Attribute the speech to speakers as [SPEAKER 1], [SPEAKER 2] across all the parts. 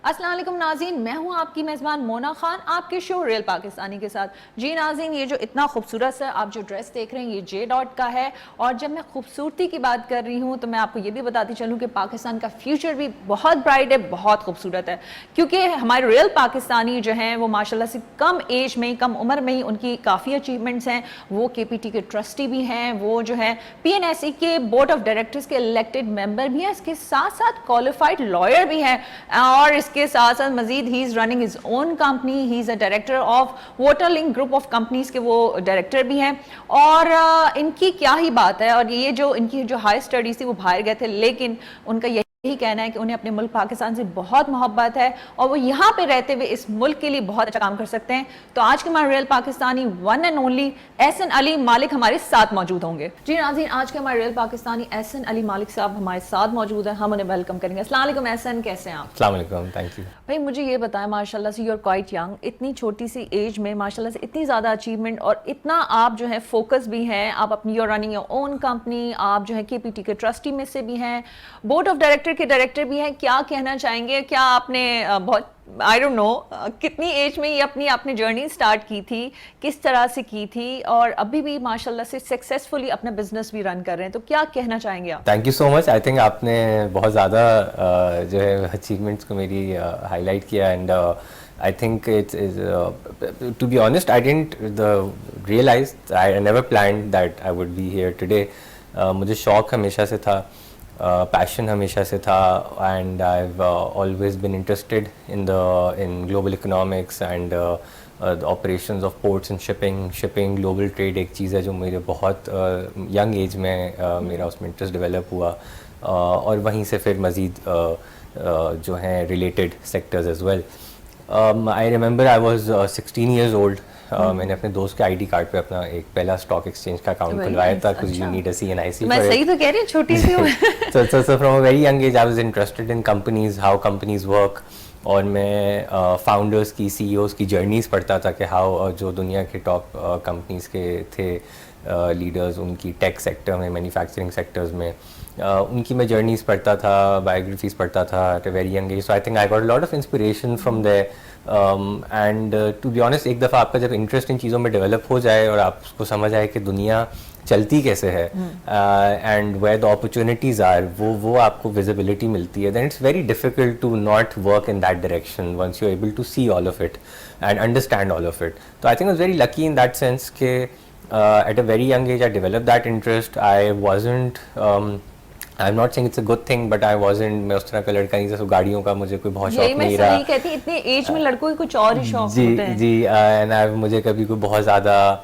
[SPEAKER 1] السلام علیکم ناظرین، میں ہوں آپ کی میزبان مونا خان آپ کے شو ریل پاکستانی کے ساتھ. جی ناظرین، یہ جو اتنا خوبصورت ہے آپ جو ڈریس دیکھ رہے ہیں یہ جے ڈاٹ کا ہے. اور جب میں خوبصورتی کی بات کر رہی ہوں تو میں آپ کو یہ بھی بتاتی چلوں کہ پاکستان کا فیوچر بھی بہت برائٹ ہے، بہت خوبصورت ہے، کیونکہ ہمارے ریل پاکستانی جو ہیں وہ ماشاءاللہ سے کم ایج میں کم عمر میں ہی ان کی کافی اچیومنٹس ہیں. وہ کے پی ٹی کے ٹرسٹی بھی ہیں، وہ جو ہے پی این ایس ای کے بورڈ آف ڈائریکٹرز کے الیکٹڈ ممبر بھی ہیں، اس کے ساتھ ساتھ کوالیفائڈ لائر بھی ہیں، اور اس کے ساتھ ساتھ مزید he is running his own company, he is a director of Water Link Group of Companies کے وہ ڈائریکٹر بھی ہیں. اور ان کی کیا ہی بات ہے، اور یہ جو ان کی جو ہائی اسٹڈیز تھی وہ باہر گئے تھے، لیکن ان کا یہی کہنا ہے کہ انہیں اپنے ملک پاکستان سے بہت محبت ہے اور وہ یہاں پہ رہتے ہوئے اس ملک کے لیے بہت اچھا کام کر سکتے ہیں. تو آج کے ہمارے real Pakistani one and only Ahsan Ali Malik ہمارے ساتھ موجود ہوں گے. جی ناظرین، آج کے ہمارے ریل پاکستانی احسن علی مالک صاحب ہمارے ساتھ موجود ہیں، ہم انہیں ویلکم کریں گے. السلام علیکم احسن، کیسے ہیں آپ؟
[SPEAKER 2] السلام علیکم، تھینک یو.
[SPEAKER 1] بھائی مجھے یہ بتائیں، ماشاء اللہ سے یو آر کوائٹ ینگ، اتنی چھوٹی سی ایج میں ماشاء اللہ سے اتنی زیادہ اچیومنٹ اور اتنا آپ جو ہے فوکس بھی ہیں، آپ اپنی you running your own company, آپ جو ہے کے پی ٹی کے ٹرسٹی میں سے بھی ہیں، بورڈ آف ڈائریکٹر کے ڈائریکٹر بھی ہیں. کیا کہنا چاہیں گے؟ کیا آپ نے بہت آئی ڈونٹ نو کتنی ایج میں یہ اپنی جرنی سٹارٹ کی تھی، کس طرح سے کی تھی، اور ابھی بھی ماشاء اللہ سے سکسیزفلی اپنا بزنس بھی رن کر رہے ہیں، تو کیا کہنا چاہیں گے آپ؟
[SPEAKER 2] Thank you so much. I think آپ نے بہت زیادہ جو ہے اچیومنٹس کو میری ہائی لائٹ کیا. And I think to be honest I didn't realize, I never planned that I would be here today. مجھے شوق ہمیشہ سے تھا، پیشن ہمیشہ سے تھا، and I have always been interested in global economics and operations of ports and shipping global trade. ایک چیز ہے جو میرے بہت ینگ ایج میں میرا اس میں انٹرسٹ ڈیولپ ہوا، اور وہیں سے پھر مزید جو ہیں related sectors as well. I remember I was 16 years old. میں نے اپنے دوست کے آئی ڈی کارڈ پہ اپنا ایک پہلا اسٹاک ایکسچینج کا اکاؤنٹ کھلوایا تھا، کچھ you need a C N I C.
[SPEAKER 1] میں صحیح تو کہہ رہی ہوں، چھوٹی سی ہوں.
[SPEAKER 2] So from a very young age I was interested in companies, how companies work. اور میں فاؤنڈرس کی، سی ای اوز کی جرنیز پڑھتا تھا کہ ہاؤ جو دنیا کے ٹاپ کمپنیز کے تھے لیڈرز، ان کی ٹیک سیکٹر میں، مینوفیکچرنگ سیکٹرز میں، ان کی میں جرنیز پڑھتا تھا، بایوگرافیز پڑھتا تھا at a very young age. So I think I got a lot of inspiration from there. And to be honest ایک دفعہ آپ کا جب انٹرسٹ ان چیزوں میں ڈیولپ ہو جائے اور آپ اس کو سمجھ آئے کہ دنیا چلتی کیسے ہے and where the opportunities are, وہ آپ کو ویزیبلٹی ملتی ہے، then it's very difficult to not work in that direction once you able to see all of it and understand all of it. تو I think I was very lucky in that sense کہ at a very young age I develop that interest. I wasn't I am not seeing it's a good thing but I wasn't, میں اس طرح کا لڑکا نہیں تھا، گاڑیوں کا مجھے کوئی بہت شوق نہیں رہا.
[SPEAKER 1] یہی کہتی اتنی ایج میں لڑکوں کی کچھ اور ہی شوق ہوتے ہیں.
[SPEAKER 2] جی اینڈ مجھے کبھی کوئی بہت زیادہ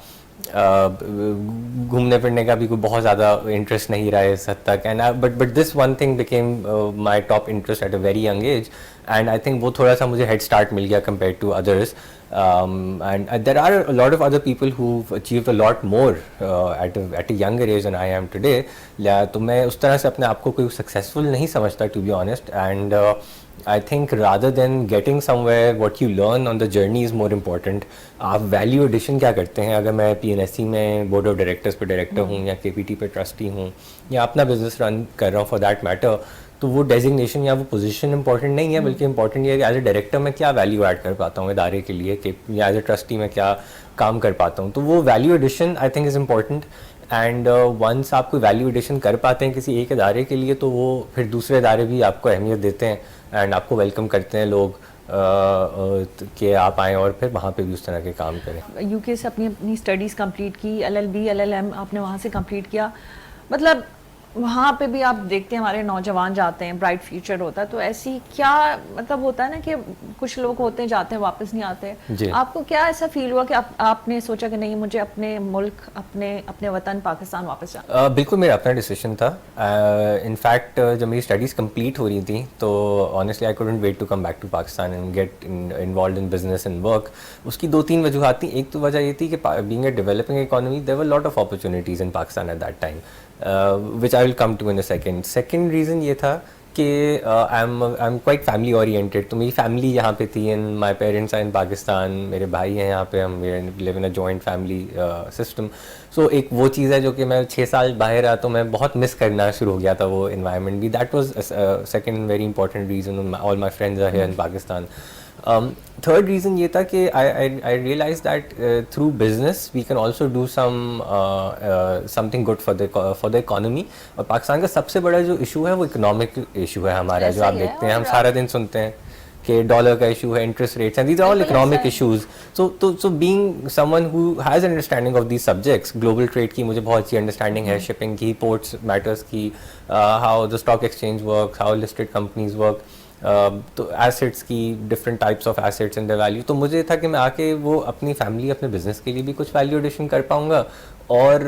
[SPEAKER 2] گھومنے پھرنے کا بھی کوئی بہت زیادہ انٹرسٹ نہیں رہا اس حد تک. And but this one thing became my top interest at a very young age. And I think وہ تھوڑا سا مجھے ہیڈ اسٹارٹ مل گیا compare to others. And there are a lot of other people who achieved a lot more at a younger age than I am today. تو میں اس طرح سے اپنے آپ کو کوئی سکسیزفل نہیں سمجھتا to be honest. And I think rather than getting somewhere, what you learn on the journey is more important. آپ ویلیو ایڈیشن کیا کرتے ہیں؟ اگر میں پی این ایس سی میں بورڈ آف ڈائریکٹرس پہ ڈائریکٹر ہوں یا کے پی ٹی پہ ٹرسٹی ہوں یا اپنا بزنس رن کر رہا ہوں فار دیٹ میٹر، تو وہ ڈیزگنیشن یا وہ پوزیشن امپورٹنٹ نہیں ہے، بلکہ امپورٹنٹ یہ ہے کہ ایز اے ڈائریکٹر میں کیا ویلیو ایڈ کر پاتا ہوں ادارے کے لیے، کہ یا ایز اے ٹرسٹی میں کیا کام کر پاتا ہوں. تو وہ value addition I think is important. And once آپ کوئی ویلیو ایڈیشن کر پاتے ہیں کسی ایک ادارے کے لیے، تو وہ پھر دوسرے ادارے بھی آپ کو اہمیت دیتے ہیں اینڈ آپ کو ویلکم کرتے ہیں لوگ کہ آپ آئیں اور پھر وہاں پہ بھی اس طرح کے کام کریں.
[SPEAKER 1] یو کے سے اپنی اسٹڈیز کمپلیٹ کی، L L B L L M آپ نے وہاں سے کمپلیٹ کیا. مطلب وہاں پہ بھی آپ دیکھتے ہیں ہمارے نوجوان جاتے ہیں، برائٹ فیوچر ہوتا ہے، تو ایسی کیا مطلب ہوتا ہے نا کہ کچھ لوگ ہوتے ہیں جاتے ہیں واپس نہیں آتے. آپ کو کیا ایسا فیل ہوا کہ آپ نے سوچا کہ نہیں مجھے اپنے ملک اپنے وطن پاکستان واپس جانا؟
[SPEAKER 2] بالکل میرا اپنا ڈیسیشن تھا. ان فیکٹ جب میری اسٹڈیز کمپلیٹ ہو رہی تھیں تو honestly I couldn't wait to come back to Pakistan and get involved in business and work. اس کی 2-3 وجوہات تھیں. ایک تو وجہ یہ تھی کہ being a developing economy there were lot of opportunities in Pakistan at that time which I will come to in a second. Second reason یہ تھا کہ I am quite family oriented. تو میری فیملی یہاں پہ تھی and my parents are in Pakistan, میرے بھائی ہیں یہاں پہ, ہم live in a joint family system. So ایک وہ چیز ہے جو کہ میں 6 سال باہر رہا تو میں بہت مس کرنا شروع ہو گیا تھا وہ انوائرمنٹ بھی. That was second very important reason. All my friends are here in Pakistan. Third reason یہ تھا کہ I realise that through business we can also do something good for the economy. اور پاکستان کا سب سے بڑا جو ایشو ہے وہ اکنامک ایشو ہے ہمارا, جو آپ دیکھتے ہیں ہم سارا دن سنتے ہیں کہ ڈالر کا ایشو ہے, انٹرسٹ ریٹس ہیں, these are all economic issues. So being some one who has understanding of these subjects, global trade کی مجھے بہت اچھی انڈرسٹینڈنگ ہے, شپنگ کی, پورٹس میٹرس کی, how the stock exchange work, how listed companies work, تو assets کی different types of assets and the value. تو مجھے تھا کہ میں آ کے وہ اپنی فیملی, اپنے بزنس کے لیے بھی کچھ ویلیو ایڈیشن کر پاؤں گا, اور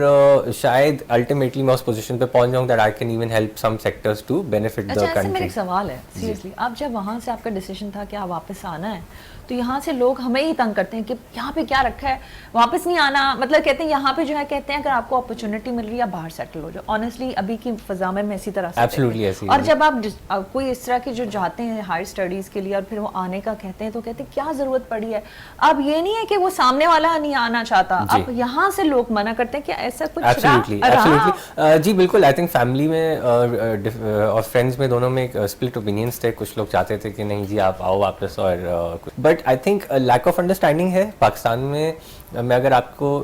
[SPEAKER 2] شاید الٹیمیٹلی میں اس پوزیشن پہ پہنچ جاؤں that I can even help some sectors to benefit the country.
[SPEAKER 1] میرا ایک سوال ہے سیریسلی, آپ جب وہاں سے آپ کا ڈیسیجن تھا کہ آپ واپس آنا ہے, تو یہاں سے لوگ ہمیں ہی تنگ کرتے ہیں کہ یہاں پہ کیا رکھا ہے, واپس نہیں آنا, مطلب کہتے ہیں یہاں پہ جو ہے, کہتے ہیں اگر آپ کو اپرچونٹی مل رہی ہے باہر سیٹل ہو جاؤ. آنیسٹلی ابھی کی فضا میں اسی طرح سے, اور جب آپ کوئی اس طرح کے جو جاتے ہیں ہائر اسٹڈیز کے لیے اور پھر وہ آنے کا کہتے ہیں, تو کہتے ہیں کیا ضرورت پڑی ہے. اب یہ نہیں ہے کہ وہ سامنے والا نہیں آنا چاہتا, اب یہاں سے لوگ منع کرتے ہیں کہ ایسا کچھ
[SPEAKER 2] جی بالکل. آئی تھنک فیملی میں اور فرینڈس میں دونوں میں ایک اسپلٹ اوپینینس تھے. کچھ لوگ چاہتے تھے کہ نہیں جی آپ آؤ واپس, اور but I think lack of understanding ہے پاکستان میں. میں اگر آپ کو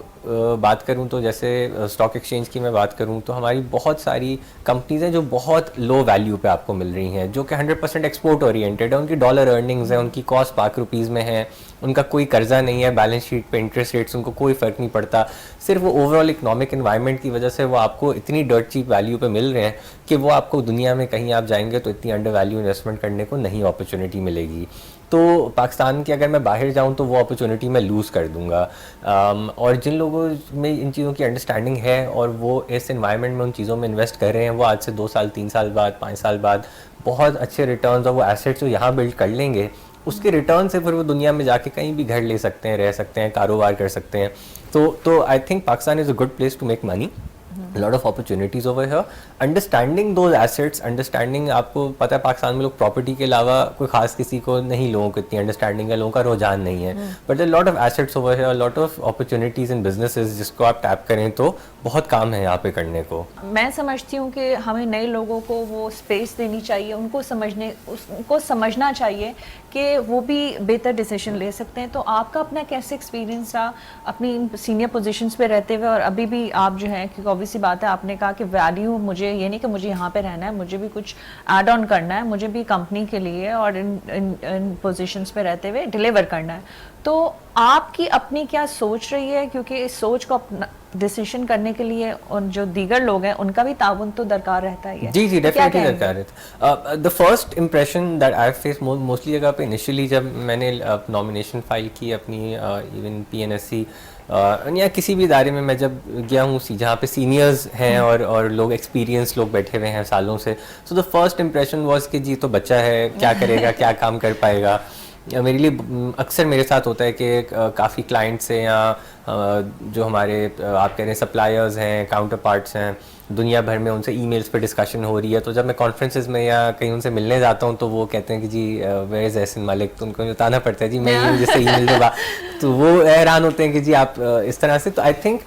[SPEAKER 2] بات کروں تو جیسے اسٹاک ایکسچینج کی میں بات کروں تو ہماری بہت ساری کمپنیز ہیں جو بہت لو ویلیو پہ آپ کو مل رہی ہیں, جو کہ 100% ایکسپورٹ اورینٹیڈ ہے, ان کی ڈالر ارننگز ہیں, ان کی کاسٹ پاک روپیز میں ہے, ان کا کوئی قرضہ نہیں ہے, بیلنس شیٹ پہ انٹرسٹ ریٹس ان کو کوئی فرق نہیں پڑتا. صرف وہ اوور آل اکنامک انوائرمنٹ کی وجہ سے وہ آپ کو اتنی ڈرٹ چیپ ویلیو پہ مل رہے ہیں کہ وہ آپ کو دنیا میں کہیں آپ جائیں گے تو اتنی انڈر ویلیو انویسٹمنٹ کرنے کو نہیں اپرچونیٹی ملے گی. تو پاکستان کی اگر میں باہر جاؤں تو وہ اپرچونیٹی میں لوز کر دوں گا. اور جن لوگوں میں ان چیزوں کی انڈرسٹینڈنگ ہے اور وہ اس انوائرمنٹ میں ان چیزوں میں انویسٹ کر رہے ہیں, وہ آج سے 2 سال 3 سال بعد 5 سال بعد بہت اچھے ریٹرنز اور وہ ایسیٹس جو یہاں بلڈ کر لیں گے, اس کے ریٹرن سے پھر وہ دنیا میں جا کے کہیں بھی گھر لے سکتے ہیں, رہ سکتے ہیں, کاروبار کر سکتے ہیں. تو I think Pakistan is a good place to make money. lot of opportunities over here. Understanding those assets, understanding, آپ کو پتہ ہے پاکستان میں لوگ پراپرٹی کے علاوہ کوئی خاص کسی کو نہیں, لوگوں کو اتنی انڈرسٹینڈنگ ہے, لوگوں کا رجحان نہیں ہے. But there are lot of assets over here, lot of opportunities in businesses جس کو آپ ٹیپ کریں تو بہت کام ہے یہاں پہ کرنے کو.
[SPEAKER 1] میں سمجھتی ہوں کہ ہمیں نئے لوگوں کو وہ اسپیس دینی چاہیے, ان کو سمجھنا چاہیے کہ وہ بھی بہتر ڈیسیشن لے سکتے ہیں. تو آپ کا اپنا کیسے ایکسپیرینس رہا اپنی سینئر پوزیشنس پہ رہتے ہوئے, اور ابھی بھی آپ جو ہیں, کیونکہ obvious سی بات ہے, آپ نے کہا کہ ویلیو مجھے یہ نہیں کہ مجھے یہاں پہ رہنا ہے, مجھے بھی کچھ ایڈ آن کرنا ہے, مجھے بھی کمپنی کے لیے اور ان پوزیشنس پہ رہتے ہوئے ڈیلیور کرنا ہے. تو آپ کی اپنی کیا سوچ رہی ہے, کیونکہ اس سوچ کو اپنا ڈیسیشن کرنے کے لیے ان جو دیگر لوگ ہیں ان کا بھی تعاون تو درکار رہتا ہے.
[SPEAKER 2] جی جی ڈیفینیٹلی درکار ہے. The first impression that I face mostly جگہ پہ انیشلی جب میں نے نامینیشن فائل کی اپنی ایون PNSC یا کسی بھی ادارے میں جب گیا ہوں جہاں پہ سینئرز ہیں اور لوگ ایکسپیرینس لوگ بیٹھے ہوئے ہیں سالوں سے, سو دا فرسٹ امپریشن واز کہ جی تو بچہ ہے, کیا کرے گا, کیا کام کر پائے گا. میرے لیے اکثر میرے ساتھ ہوتا ہے کہ کافی کلائنٹس ہیں یا جو ہمارے آپ کہہ رہے ہیں سپلائرز ہیں, کاؤنٹر پارٹس ہیں دنیا بھر میں, ان سے ای میلز پہ ڈسکشن ہو رہی ہے. تو جب میں کانفرنسز میں یا کہیں ان سے ملنے جاتا ہوں تو وہ کہتے ہیں کہ جی ویئر از احسن ملک, تو ان کو بتانا پڑتا ہے جی میں ہوں جس سے ای میل دے گا, تو وہ حیران ہوتے ہیں کہ جی آپ اس طرح سے. تو آئی تھنک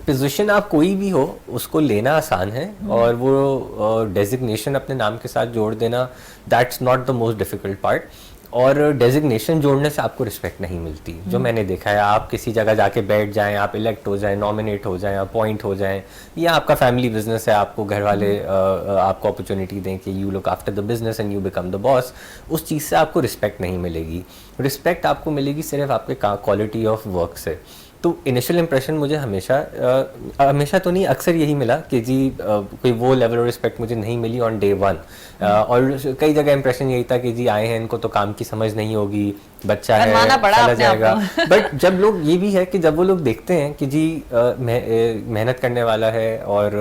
[SPEAKER 2] پوزیشن آپ کوئی بھی ہو اس کو لینا آسان ہے, اور وہ ڈیزگنیشن اپنے نام کے ساتھ جوڑ دینا that's not the most difficult part. اور ڈیزگنیشن جوڑنے سے آپ کو رسپیکٹ نہیں ملتی, جو میں نے دیکھا ہے. آپ کسی جگہ جا کے بیٹھ جائیں, آپ الیکٹ ہو جائیں, نامینیٹ ہو جائیں, اپوائنٹ ہو جائیں, یا آپ کا فیملی بزنس ہے, آپ کو گھر والے آپ کو اپرچونیٹی دیں کہ you look after the business and you become the boss, اس چیز سے آپ کو رسپیکٹ نہیں ملے گی. رسپیکٹ آپ کو ملے گی صرف آپ کے کوالٹی آف ورک سے. تو انیشیل امپریشن مجھے ہمیشہ تو نہیں, اکثر یہی ملا کہ جی کوئی وہ لیول آف رسپیکٹ مجھے نہیں ملی آن ڈے ون. اور کئی جگہ امپریشن یہی تھا کہ جی آئے ہیں, ان کو تو کام کی سمجھ نہیں ہوگی, بچہ ہے چلا جائے گا. بٹ جب لوگ یہ بھی ہے کہ جب وہ لوگ دیکھتے ہیں کہ جی محنت کرنے والا ہے اور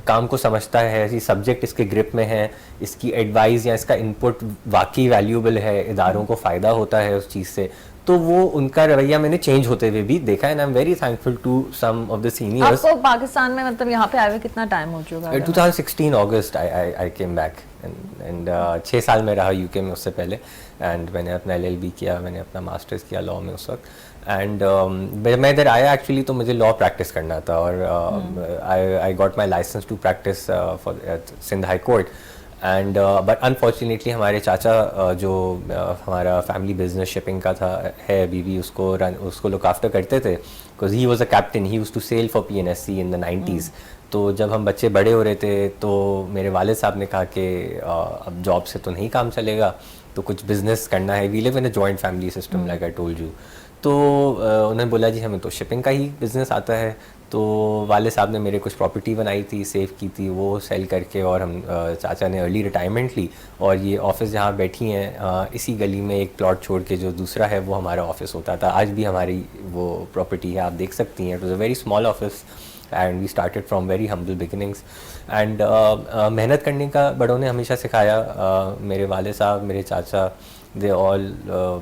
[SPEAKER 2] کام کو سمجھتا ہے, سبجیکٹ اس کے گرپ میں ہے, اس کی ایڈوائز یا اس کا ان پٹ واقعی ویلیوبل ہے, اداروں کو فائدہ ہوتا ہے اس چیز سے, تو وہ ان کا رویہ میں نے چینج ہوتے ہوئے بھی دیکھا, and I am very thankful to some of the seniors.
[SPEAKER 1] آپ کو پاکستان میں مطلب یہاں پہ آئے ہوئے کتنا ٹائم ہو چکا ہے؟
[SPEAKER 2] 2016 اگست آئی کیم بیک, اینڈ 6 سال میں رہا یو کے میں اس سے پہلے, اینڈ میں نے اپنا LLB کیا, میں نے اپنا ماسٹرز کیا لاء میں اس وقت. اینڈ میں ادھر آیا ایکچولی تو مجھے لاء پریکٹس کرنا تھا, اور I got my licence to practise for Sindh high court. And but unfortunately ہمارے چاچا جو ہمارا فیملی بزنس شپنگ کا تھا ہے ابھی بھی, اس کو لک آفٹر کرتے تھے, because he was a captain, he used to sail for PNSC in the 90s. تو جب ہم بچے بڑے ہو رہے تھے تو میرے والد صاحب نے کہا کہ اب جاب سے تو نہیں کام چلے گا, تو کچھ بزنس کرنا ہے. We live in a joint family system like I told you. تو انہوں نے بولا جی ہمیں تو شپنگ کا ہی بزنس آتا ہے. تو والد صاحب نے میرے کچھ پراپرٹی بنائی تھی, سیو کی تھی, وہ سیل کر کے, اور ہم چاچا نے ارلی ریٹائرمنٹ لی, اور یہ آفس جہاں بیٹھی ہیں اسی گلی میں ایک پلاٹ چھوڑ کے جو دوسرا ہے وہ ہمارا آفس ہوتا تھا. آج بھی ہماری وہ پراپرٹی ہے, آپ دیکھ سکتی ہیں. It was a very small office and we started from very humble beginnings. And محنت کرنے کا بڑوں نے ہمیشہ سکھایا. میرے والد صاحب, میرے چاچا, دے آل,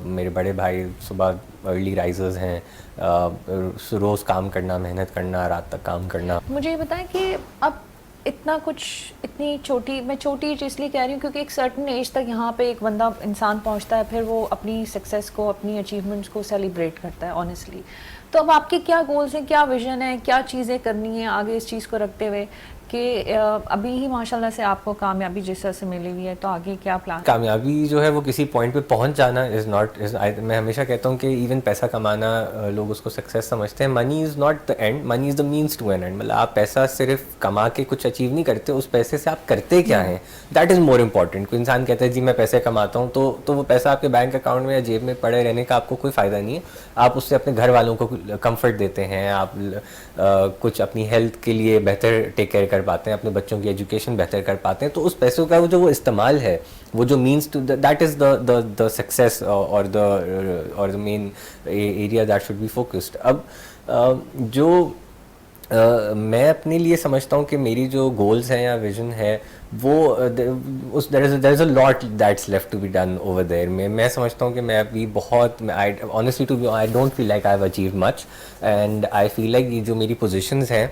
[SPEAKER 2] میرے بڑے بھائی صبح ارلی رائزرز ہیں, روز کام کرنا, محنت کرنا, رات تک کام کرنا.
[SPEAKER 1] مجھے یہ بتائیں کہ اب اتنا کچھ, اتنی چھوٹی, میں چھوٹی ایج اس لیے کہہ رہی ہوں کیونکہ ایک سرٹن ایج تک یہاں پہ ایک بندہ انسان پہنچتا ہے, پھر وہ اپنی سکسیس کو, اپنی اچیومنٹس کو سیلیبریٹ کرتا ہے آنیسٹلی. تو اب آپ کے کیا گولز ہیں, کیا ویژن ہے, کیا چیزیں کرنی ہیں آگے اس چیز کو رکھتے ہوئے کہ ابھی ہی ماشاءاللہ سے آپ کو کامیابی جس طرح سے ملی ہوئی ہے, تو آگے کیا پلان؟
[SPEAKER 2] کامیابی جو ہے وہ کسی پوائنٹ پہ پہنچ جانا از ناٹ, میں ہمیشہ کہتا ہوں کہ ایون پیسہ کمانا لوگ اس کو سکسیس سمجھتے ہیں. Money is not the end, money is the means to an end. مطلب آپ پیسہ صرف کما کے کچھ اچیو نہیں کرتے, اس پیسے سے آپ کرتے کیا ہیں, دیٹ از مور امپورٹنٹ. کوئی انسان کہتا ہے جی میں پیسے کماتا ہوں, تو وہ پیسہ آپ کے بینک اکاؤنٹ میں یا جیب میں پڑے رہنے کا آپ کو کوئی فائدہ نہیں ہے. آپ اس سے اپنے گھر والوں کو کمفرٹ دیتے ہیں, آپ کچھ اپنی ہیلتھ کے لیے بہتر ٹیک کیئر کر پاتے ہیں, اپنے بچوں کی ایجوکیشن بہتر کر پاتے ہیں. تو اس پیسوں کا جو وہ استعمال ہے, وہ جو means to that is the success اور the main area that should be focused. اب جو میں اپنے لیے سمجھتا ہوں کہ میری جو گولز ہیں یا ویژن ہے وہ there is a lot that's left to be done over there. میں سمجھتا ہوں کہ میں ابھی بہت, honestly to be I don't feel like I have achieved much, and I feel like یہ جو میری پوزیشنز ہیں,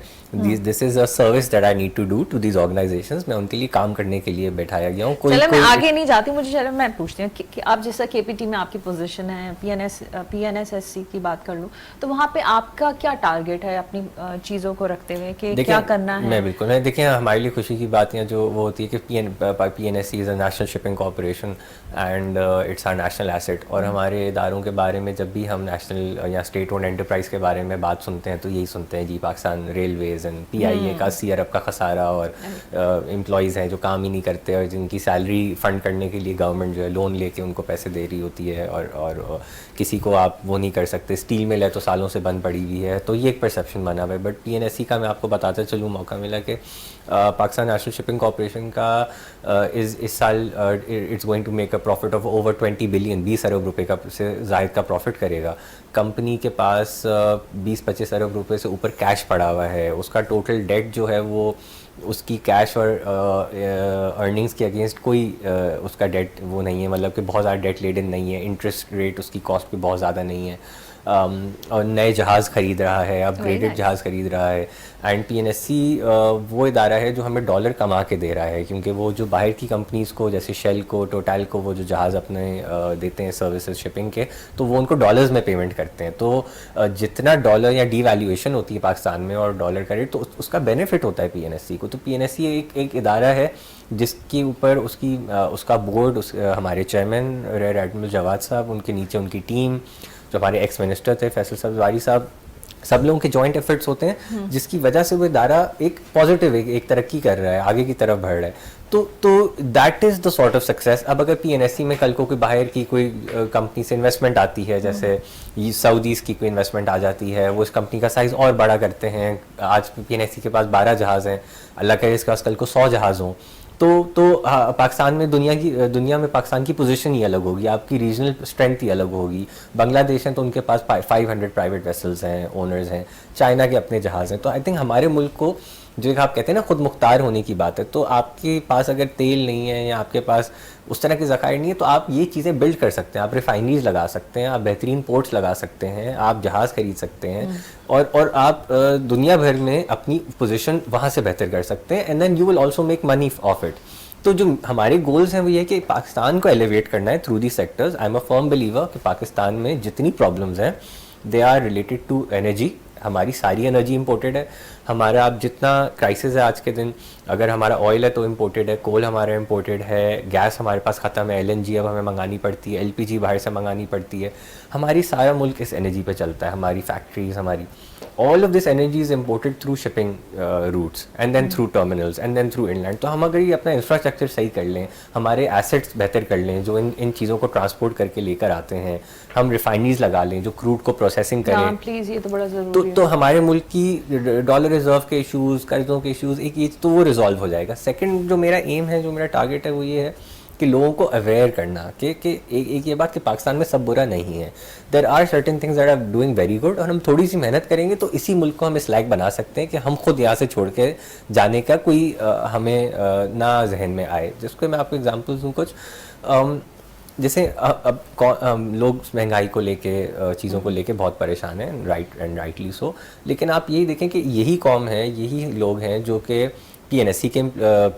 [SPEAKER 2] this is a service that I need to do to these organisations. میں ان کے لیے کام کرنے کے لیے بیٹھایا گیا ہوں.
[SPEAKER 1] چلے میں آگے نہیں جاتی, مجھے چلے میں پوچھتی ہوں کہ آپ جیسا KPT میں آپ کی پوزیشن ہے, PNSSC کی بات کر لوں, تو وہاں پہ آپ کا کیا ٹارگیٹ ہے اپنی چیزوں کو رکھتے ہوئے کہ کیا کرنا ہے؟
[SPEAKER 2] میں بالکل, میں دیکھیں ہمارے لیے خوشی کی بات ہے جو وہ ہوتی ہے کہ PNSC is a national shipping corporation and it's our national asset. اور ہمارے اداروں کے بارے میں جب بھی ہم نیشنل یا اسٹیٹ اونڈ انٹرپرائز کے بارے میں بات سنتے ہیں تو یہی سنتے ہیں جی پاکستان ریلویز اینڈ PIA کا 80 ارب کا خسارہ, اور امپلائیز ہیں جو کام ہی نہیں کرتے, اور جن کی سیلری فنڈ کرنے کے لیے گورنمنٹ جو ہے لون لے کے ان کو پیسے دے رہی ہوتی ہے, اور کسی کو آپ وہ نہیں کر سکتے. اسٹیل مل ہے تو سالوں سے بند پڑی ہوئی ہے, تو یہ ایک پرسیپشن بنا ہوا ہے. بٹ PNSC کا میں آپ کو بتاتا چلوں, موقع ملا کہ پاکستان نیشنل شپنگ کارپوریشن کا اس سال it's going to make a profit of over 20 billion, 20 ارب روپے کا سے زائد کا پروفٹ کرے گا. کمپنی کے پاس 20-25 ارب روپے سے اوپر کیش پڑا ہوا ہے. اس کا ٹوٹل ڈیٹ جو ہے وہ اس کی کیش اور ارننگس کے اگینسٹ کوئی اس کا ڈیٹ وہ نہیں ہے, مطلب کہ بہت زیادہ ڈیٹ لیڈن نہیں ہے. انٹرسٹ ریٹ اس کی کاسٹ پہ بہت زیادہ نہیں ہے, اور نئے جہاز خرید رہا ہے, اپ گریڈڈ جہاز خرید رہا ہے. اینڈ PNSC وہ ادارہ ہے جو ہمیں ڈالر کما کے دے رہا ہے, کیونکہ وہ جو باہر کی کمپنیز کو جیسے شیل کو, ٹوٹال کو وہ جو جہاز اپنے دیتے ہیں سروسز شپنگ کے, تو وہ ان کو ڈالرز میں پیمنٹ کرتے ہیں. تو جتنا ڈالر یا ڈی ویلیویشن ہوتی ہے پاکستان میں اور ڈالر کا ریٹ, تو اس کا بینیفٹ ہوتا ہے PNSC کو. تو PNSC ایک ادارہ ہے جس کے اوپر اس کا بورڈ, ہمارے چیئرمین ریئر ایڈمرل جواد صاحب, ان کے نیچے ان کی ٹیم, جو ہمارے ایکس منسٹر تھے فیصل سبزواری صاحب, سب لوگوں کے جوائنٹ ایفرٹس ہوتے ہیں, جس کی وجہ سے وہ ادارہ ایک پازیٹیو ایک ترقی کر رہا ہے, آگے کی طرف بڑھ رہا ہے. تو that is the sort of success. اب اگر PNSC میں کل کو کوئی باہر کی کوئی کمپنی سے انویسٹمنٹ آتی ہے, جیسے سعودیز کی کوئی انویسٹمنٹ آ جاتی ہے, وہ اس کمپنی کا سائز اور بڑا کرتے ہیں. آج PNSC کے پاس 12 جہاز ہیں, اللہ کرے اس کے پاس کل کو 100 جہاز ہوں, تو پاکستان میں دنیا میں پاکستان کی پوزیشن ہی الگ ہوگی, آپ کی ریجنل اسٹرینتھ ہی الگ ہوگی. بنگلہ دیش ہیں تو ان کے پاس 500 پرائیویٹ ویسلز ہیں, اونرز ہیں. چائنا کے اپنے جہاز ہیں. تو آئی تھنک ہمارے ملک کو جو ایک آپ کہتے ہیں نا خود مختار ہونے کی بات ہے. تو آپ کے پاس اگر تیل نہیں ہے یا آپ کے پاس اس طرح کے ذخائر نہیں ہے تو آپ یہ چیزیں بلڈ کر سکتے ہیں. آپ ریفائنریز لگا سکتے ہیں, آپ بہترین پورٹس لگا سکتے ہیں, آپ جہاز خرید سکتے ہیں, اور آپ دنیا بھر میں اپنی پوزیشن وہاں سے بہتر کر سکتے ہیں. And then you will also make money of it. تو جو ہمارے گولز ہیں وہ یہ ہے کہ پاکستان کو ایلیویٹ کرنا ہے through the sectors. I am a firm believer کہ پاکستان میں جتنی پرابلمز ہیں they are related to energy. ہماری ساری انرجی امپورٹڈ ہے. ہمارا اب جتنا کرائسس ہے آج کے دن, اگر ہمارا آئل ہے تو امپورٹڈ ہے, کول ہمارا امپورٹڈ ہے, گیس ہمارے پاس ختم ہے, LNG اب ہمیں منگانی پڑتی ہے, LPG باہر سے منگانی پڑتی ہے. ہماری سارا ملک اس انرجی پہ چلتا ہے. ہماری فیکٹریز, ہماری all of this energy is imported through shipping routes and then through terminals and then through inland. تو ہم اگر یہ اپنا انفراسٹرکچر صحیح کر لیں, ہمارے ایسٹس بہتر کر لیں جو ان چیزوں کو ٹرانسپورٹ کر کے لے کر آتے ہیں, ہم ریفائنریز لگا لیں جو کروڈ کو پروسیسنگ کریں,
[SPEAKER 1] پلیز یہ تو بڑا ضروری ہے.
[SPEAKER 2] تو ہمارے ملک کی ڈالر ریزرو کے ایشوز, قرضوں کے ایشوز, ایک یہ تو وہ ریزالو ہو جائے گا. سیکنڈ جو میرا ایم ہے, جو میرا ٹارگیٹ ہے وہ یہ ہے کہ لوگوں کو اویئر کرنا کہ ایک یہ بات کہ پاکستان میں سب برا نہیں ہے. There are certain things that are doing very good, اور ہم تھوڑی سی محنت کریں گے تو اسی ملک کو ہم اس لائق بنا سکتے ہیں کہ ہم خود یہاں سے چھوڑ کے جانے کا کوئی ہمیں نہ ذہن میں آئے. جس کو میں آپ کو ایگزامپلس دوں کچھ, جیسے اب لوگ مہنگائی کو لے کے, چیزوں کو لے کے بہت پریشان ہیں, رائٹ اینڈ رائٹلی سو. لیکن آپ یہی دیکھیں کہ یہی قوم ہے, یہی لوگ ہیں جو کہ PNSC کے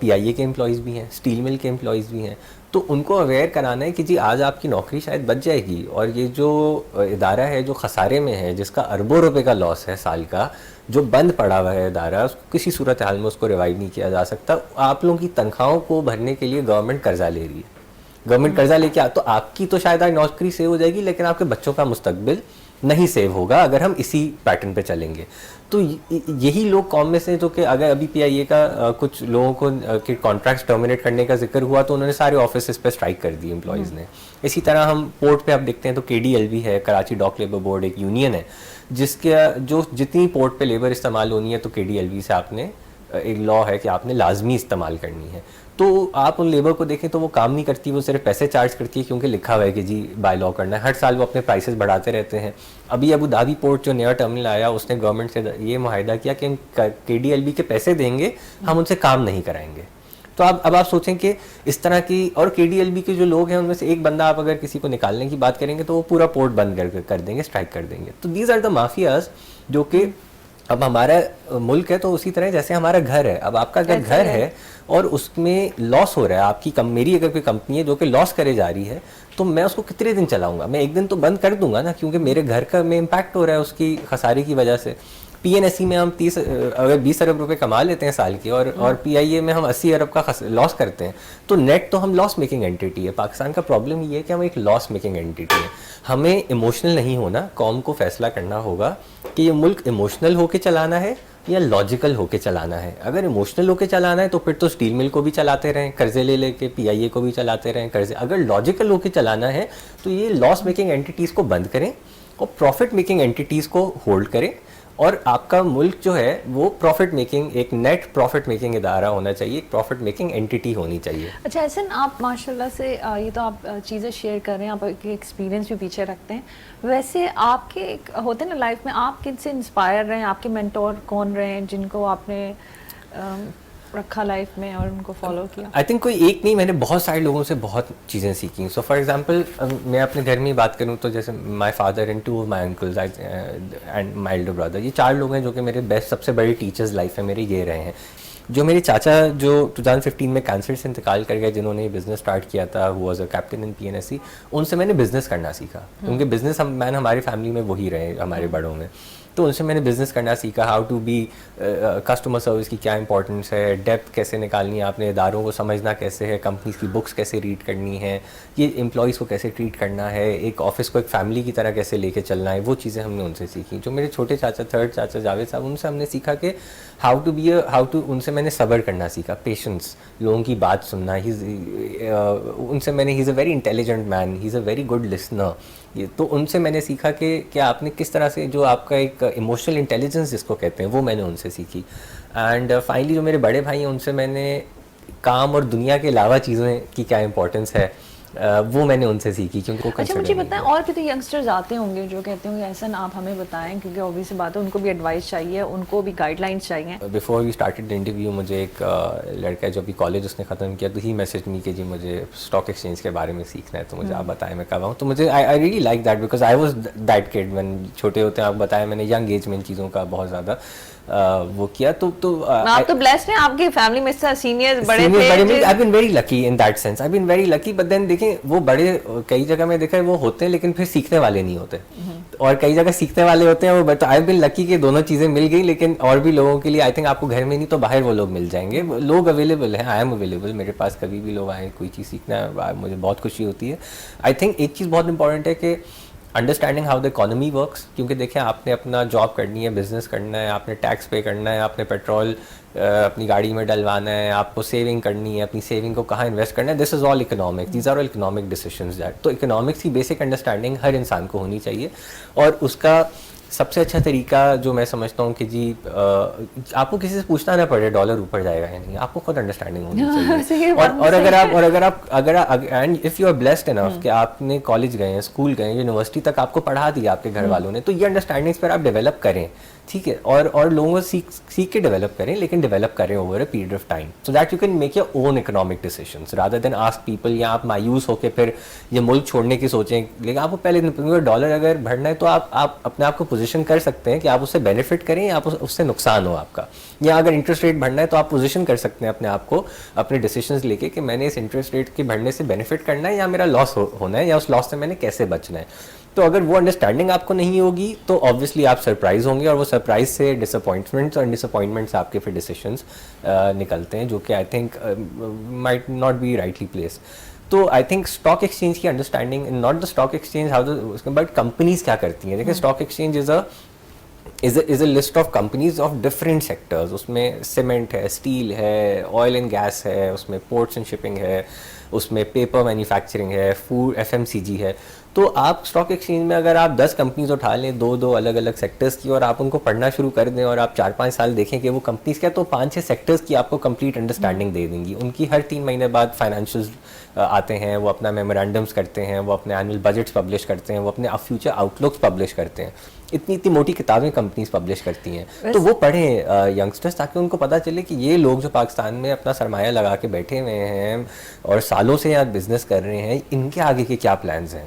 [SPEAKER 2] PIA کے امپلائیز بھی ہیں, اسٹیل مل کے امپلائیز بھی ہیں. تو ان کو اویئر کرانا ہے کہ جی آج آپ کی نوکری شاید بچ جائے گی, اور یہ جو ادارہ ہے جو خسارے میں ہے, جس کا اربوں روپے کا لاس ہے سال کا, جو بند پڑا ہوا ہے ادارہ, اس کو کسی صورت حال میں اس کو ریوائیو نہیں کیا جا سکتا. آپ لوگوں کی تنخواہوں کو بھرنے کے لیے گورنمنٹ قرضہ لے رہی ہے. گورنمنٹ قرضہ لے کے تو آپ کی تو شاید آج نوکری سیو ہو جائے گی, لیکن آپ کے بچوں کا مستقبل نہیں سیو ہوگا اگر ہم اسی پیٹرن پہ چلیں گے. تو یہی لوگ قوم میں سے جو کہ اگر ابھی PIA کا کچھ لوگوں کو کہ کانٹریکٹس ٹرمینیٹ کرنے کا ذکر ہوا تو انہوں نے سارے آفیسز پہ اسٹرائک کر دی امپلائیز نے. اسی طرح ہم پورٹ پہ آپ دیکھتے ہیں تو KDLB ہے, کراچی ڈاک لیبر بورڈ, ایک یونین ہے جس کے جو جتنی پورٹ پہ لیبر استعمال ہونی ہے تو KDLB سے آپ نے ایک لا ہے کہ آپ نے لازمی استعمال کرنی ہے. تو آپ ان لیبر کو دیکھیں تو وہ کام نہیں کرتی, وہ صرف پیسے چارج کرتی ہے کیونکہ لکھا ہوا ہے کہ جی بائی لا کرنا ہے. ہر سال وہ اپنے پرائسز بڑھاتے رہتے ہیں. ابھی ابو دھابی پورٹ جو نیا ٹرمنل آیا, اس نے گورنمنٹ سے یہ معاہدہ کیا کہ ہم KDLB کے پیسے دیں گے, ہم ان سے کام نہیں کرائیں گے. تو اب آپ سوچیں کہ اس طرح کی, اور KDLB کے جو لوگ ہیں ان میں سے ایک بندہ آپ اگر کسی کو نکالنے کی بات کریں گے تو وہ پورا پورٹ بند کر دیں گے, اسٹرائک کر دیں گے. تو دیز آر دا مافیاز جو کہ اب ہمارا ملک ہے تو اسی طرح جیسے ہمارا گھر ہے, اب آپ کا اگر گھر ہے اور اس میں لاس ہو رہا ہے, آپ کی میری اگر کوئی کمپنی ہے جو کہ لاس کرے جا رہی ہے, تو میں اس کو کتنے دن چلاؤں گا؟ میں ایک دن تو بند کر دوں گا نا, کیونکہ میرے گھر کا میں امپیکٹ ہو رہا ہے اس کی خسارے کی وجہ سے. PNSC میں ہم 20 ارب روپے کما لیتے ہیں سال کے, اور PIA میں ہم 80 ارب کا لاس کرتے ہیں. تو نیٹ تو ہم لاس میکنگ اینٹیٹی ہے. پاکستان کا پرابلم یہ ہے کہ ہم ایک لاس میکنگ اینٹیٹی ہے. ہمیں ایموشنل نہیں ہونا, قوم کو فیصلہ کرنا ہوگا کہ یہ ملک ایموشنل ہو کے چلانا ہے یا لاجیکل ہو کے چلانا ہے. اگر ایموشنل ہو کے چلانا ہے تو پھر تو اسٹیل مل کو بھی چلاتے رہیں, قرضے لے کے PIA کو بھی چلاتے رہیں قرضے. اگر لاجیکل ہو کے چلانا ہے تو یہ لاس میکنگ اینٹیٹیز کو بند کریں اور پروفٹ میکنگ اینٹیٹیز کو ہولڈ کریں, اور آپ کا ملک جو ہے وہ پروفٹ میکنگ, ایک نیٹ پروفٹ میکنگ ادارہ ہونا چاہیے, ایک پروفٹ میکنگ اینٹیٹی ہونی چاہیے.
[SPEAKER 1] اچھا احسن, آپ ماشاء اللہ سے یہ تو آپ چیزیں شیئر کر رہے ہیں, آپ ایکسپیرینس بھی پیچھے رکھتے ہیں. ویسے آپ کے ہوتے ہیں نا لائف میں, آپ کن سے انسپائر رہے ہیں, آپ کے مینٹور کون رہے ہیں جن کو آپ نے رکھا لائف میں اور ان کو فالو کیا؟
[SPEAKER 2] آئی تھنک کوئی ایک نہیں, میں نے بہت سارے لوگوں سے بہت چیزیں سیکھیں. سو فار ایگزامپل میں اپنے گھر میں ہی بات کروں تو جیسے my father and 2 of my uncles and my elder brother, یہ 4 لوگ ہیں جو کہ میرے بیسٹ سب سے بڑے ٹیچرز لائف میں میرے یہ رہے ہیں. جو میرے چاچا جو 2015 میں کینسر سے انتقال کر گئے, جنہوں نے بزنس اسٹارٹ کیا تھا, who was a captain in PNSC, ان سے میں نے بزنس کرنا سیکھا, کیونکہ بزنس مین ہماری فیملی میں وہی رہے ہمارے بڑوں میں. تو ان سے میں نے بزنس کرنا سیکھا, how to be customer service کی کیا امپورٹنس ہے, ڈیپتھ کیسے نکالنی ہے, آپ نے اداروں کو سمجھنا کیسے ہے, کمپنیز کی بکس کیسے ریڈ کرنی ہے, یہ امپلائیز کو کیسے ٹریٹ کرنا ہے, ایک آفس کو ایک فیملی کی طرح کیسے لے کے چلنا ہے, وہ چیزیں ہم نے ان سے سیکھی. جو میرے چھوٹے چاچا, تھرڈ چاچا جاوید صاحب, ان سے ہم نے سیکھا کہ ان سے میں نے صبر کرنا سیکھا, پیشنس, لوگوں کی بات سننا. ان سے میں نے, he is a very intelligent man, he is a very good listener. تو ان سے میں نے سیکھا کہ آپ نے کس طرح سے, جو آپ کا ایک ایموشنل انٹیلیجنس جس کو کہتے ہیں, وہ میں نے ان سے سیکھی. اینڈ فائنلی جو میرے بڑے بھائی ہیں, ان سے میں نے کام اور دنیا کے علاوہ چیزیں کی کیا امپورٹنس ہے وہ میں نے ان سے سیکھی کیونکہ وہ
[SPEAKER 1] اچھا مجھے بتائیں اور بھی تو ینگسٹرز آتے ہوں گے جو کہتے ہوں گے احسن آپ ہمیں بتائیں, کیونکہ obvious سی بات ہے ان کو بھی ایڈوائس چاہیے, ان کو بھی گائیڈ لائنس چاہیے.
[SPEAKER 2] بیفور وی اسٹارٹیڈ انٹرویو مجھے ایک لڑکا ہے جو ابھی کالج اس نے ختم کیا, تو ہی میسج می کہ جی مجھے اسٹاک ایکسچینج کے بارے میں سیکھنا ہے, تو مجھے آپ بتائیں میں کب آؤں. تو مجھے I really like that because I was that could when چھوٹے ہوتے ہیں. آپ بتائیں میں نے ینگ ایج میں ان چیزوں کا بہت زیادہ وہ کیا. تو
[SPEAKER 1] آپ تو بلیسڈ ہیں, آپ کی فیملی میں سے سینئر بڑے تھے.
[SPEAKER 2] I've been very lucky in that sense. I've been very lucky, but then دیکھیں وہ بڑے کئی جگہ میں دیکھا ہے وہ ہوتے ہیں لیکن پھر سیکھنے والے نہیں ہوتے, اور کئی جگہ سیکھنے والے ہوتے ہیں وہ. بٹ I've been lucky کہ دونوں چیزیں مل گئی. لیکن اور بھی لوگوں کے لیے آئی تھنک آپ کو گھر میں نہیں تو باہر وہ لوگ مل جائیں گے. لوگ اویلیبل ہیں, آئی ایم اویلیبل, میرے پاس کبھی بھی لوگ آئیں کوئی چیز سیکھنا ہے مجھے بہت خوشی ہوتی ہے. آئی تھنک ایک چیز بہت امپورٹنٹ ہے کہ understanding how the economy works, کیونکہ دیکھیں آپ نے اپنا جاب کرنی ہے, بزنس کرنا ہے, آپ نے ٹیکس پے کرنا ہے, آپ نے پیٹرول اپنی گاڑی میں ڈلوانا ہے, آپ کو سیونگ کرنی ہے, اپنی سیونگ کو کہاں انویسٹ کرنا ہے. This is all economics, these are all economic decisions that. تو اکنامکس کی بیسک انڈرسٹینڈنگ ہر انسان کو ہونی چاہیے, اور اس کا سب سے اچھا طریقہ جو میں سمجھتا ہوں کہ جی آپ کو کسی سے پوچھنا نہ پڑے ڈالر اوپر جائے گا یا نہیں, آپ کو خود انڈرسٹینڈنگ ہونی چاہیے. اور اگر and if you are blessed enough کہ آپ نے کالج گئے ہیں, اسکول گئے ہیں, یونیورسٹی تک آپ کو پڑھا دیا آپ کے گھر والوں نے, تو یہ انڈرسٹینڈنگس پر آپ ڈیولپ کریں, ٹھیک ہے, اور لوگوں کو سیکھ کے ڈیولپ کریں, لیکن ڈیولپ کریں over a period of time so that you can make your own economic decisions rather than ask people, یا آپ مایوس ہو کے پھر یہ ملک چھوڑنے کی سوچیں. لیکن آپ کو پہلے ڈالر اگر بڑھنا ہے تو آپ اپنے آپ کو پوزیشن کر سکتے ہیں کہ آپ اس سے بینیفٹ کریں یا آپ اس سے نقصان ہو آپ کا. یا اگر انٹرسٹ ریٹ بڑھنا ہے تو آپ پوزیشن کر سکتے ہیں اپنے آپ کو اپنے ڈیسیشنز لے کے کہ میں نے اس انٹرسٹ ریٹ کے بڑھنے سے بینیفٹ کرنا ہے یا میرا لاس ہونا ہے, یا اس لاس سے میں نے کیسے بچنا ہے. تو اگر وہ انڈرسٹینڈنگ آپ کو نہیں ہوگی تو آبویسلی آپ سرپرائز ہوں گے, اور وہ سرپرائز سے ڈس اپوائنٹمنٹس اور ڈس اپوائنٹمنٹس آپ کے پھر ڈیسیشنس نکلتے ہیں جو کہ I think might not be rightly place. تو آئی تھنک اسٹاک ایکسچینج کی understanding, not the stock exchange how but companies کیا کرتی ہیں. دیکھیں stock exchange is a list of companies of different sectors. اس میں سیمنٹ ہے, اسٹیل ہے, آئل اینڈ گیس ہے, اس میں پورٹس اینڈ شپنگ ہے, اس میں پیپر مینوفیکچرنگ ہے, فوڈ FMCG ہے. تو آپ اسٹاک ایکسچینج میں اگر آپ 10 کمپنیز اٹھا لیں, دو الگ الگ سیکٹرز کی, اور آپ ان کو پڑھنا شروع کر دیں, اور آپ 4-5 سال دیکھیں کہ وہ کمپنیز کیا, تو 5-6 سیکٹرز کی آپ کو کمپلیٹ انڈرسٹینڈنگ دے دیں گی. ان کی ہر 3 مہینے بعد فائنینشیلز آتے ہیں, وہ اپنا میمورینڈمس کرتے ہیں, وہ اپنے اینول بجٹس پبلش کرتے ہیں, وہ اپنے فیوچر آؤٹ لکس پبلش کرتے ہیں. اتنی موٹی کتابیں کمپنیز پبلش کرتی ہیں. تو وہ پڑھیں ینگسٹرز, تاکہ ان کو پتہ چلے کہ یہ لوگ جو پاکستان میں اپنا سرمایہ لگا کے بیٹھے ہوئے ہیں اور سالوں سے یہاں بزنس کر رہے ہیں, ان کے آگے کے کیا پلانز ہیں.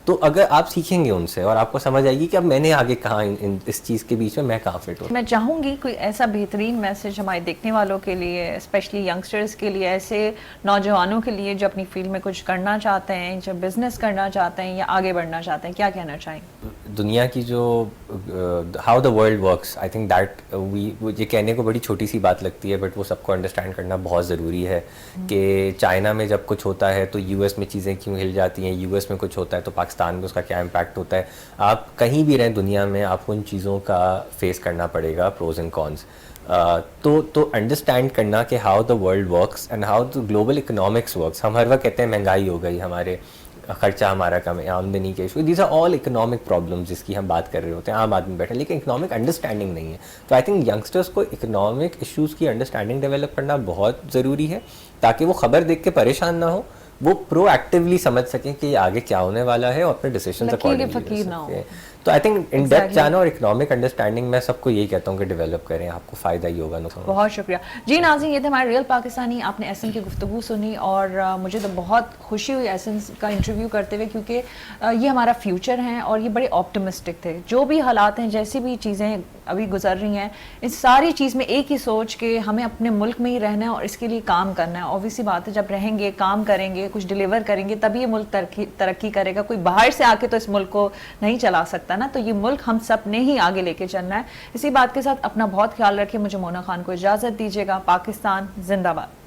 [SPEAKER 2] تو اگر آپ سیکھیں گے ان سے, اور آپ کو سمجھ آئے گی کہ اب میں نے آگے کہاں اس چیز کے بیچ میں کہاں فٹ ہوں.
[SPEAKER 1] میں چاہوں گی کوئی ایسا بہترین میسج ہمارے دیکھنے والوں کے لیے, اسپیشلی ینگسٹرز کے لیے, ایسے نوجوانوں کے لیے جو اپنی فیلڈ میں کچھ کرنا چاہتے ہیں, جو بزنس کرنا چاہتے ہیں یا آگے بڑھنا چاہتے ہیں, کیا کہنا چاہیں؟
[SPEAKER 2] دنیا کی جو how the world works, I think that یہ کہنے کو بڑی چھوٹی سی بات لگتی ہے, بٹ وہ سب کو انڈرسٹینڈ کرنا بہت ضروری ہے. کہ چائنا میں جب کچھ ہوتا ہے تو US میں چیزیں کیوں ہل جاتی ہیں, US میں کچھ ہوتا ہے تو پاکستان میں اس کا کیا امپیکٹ ہوتا ہے. آپ کہیں بھی رہیں دنیا میں, آپ کو ان چیزوں کا فیس کرنا پڑے گا, پروز اینڈ کونس. تو انڈرسٹینڈ کرنا کہ how the world works and how the global economics works. ہم ہر وقت کہتے ہیں مہنگائی ہو گئی, ہمارے خرچہ ہمارا کم ہے, آمدنی کے issue, these are all economic problems جس کی ہم بات کر رہے ہوتے ہیں, عام آدمی بیٹھے, لیکن اکنامک انڈرسٹینڈنگ نہیں ہے. تو آئی تھنک ینگسٹرس کو اکنامک ایشوز کی انڈرسٹینڈنگ ڈیولپ کرنا بہت ضروری ہے, تاکہ وہ خبر دیکھ کے پریشان نہ ہو, وہ پرو ایکٹیولی سمجھ سکیں کہ آگے کیا ہونے والا ہے, اور اپنے ڈیسیشنز اکارڈنگلی لے سکیں. تو آئی تھنک ان ڈیپتھ جانا اور اکنامک انڈرسٹینڈنگ میں سب کو یہی کہتا ہوں کہ ڈیولپ کریں, آپ کو فائدہ ہی ہوگا.
[SPEAKER 1] بہت شکریہ جی. ناظرین, یہ تھے ہمارے ریئل پاکستانی. آپ نے ایسن کی گفتگو سنی, اور مجھے تو بہت خوشی ہوئی ایسن کا انٹرویو کرتے ہوئے, کیونکہ یہ ہمارا فیوچر ہیں, اور یہ بڑے آپٹمسٹک تھے. جو بھی حالات ہیں, جیسی بھی چیزیں ابھی گزر رہی ہیں, اس ساری چیز میں ایک ہی سوچ کہ ہمیں اپنے ملک میں ہی رہنا ہے اور اس کے لیے کام کرنا ہے. obviously بات ہے, جب رہیں گے, کام کریں گے, کچھ ڈیلیور کریں گے, تبھی یہ ملک ترقی کرے گا. کوئی باہر سے آ کے تو اس ملک کو نہیں چلا سکتا نا. تو یہ ملک ہم سب نے ہی آگے لے کے چلنا ہے. اسی بات کے ساتھ اپنا بہت خیال رکھیں. مجھے مونا خان کو اجازت دیجیے گا. پاکستان زندہ باد.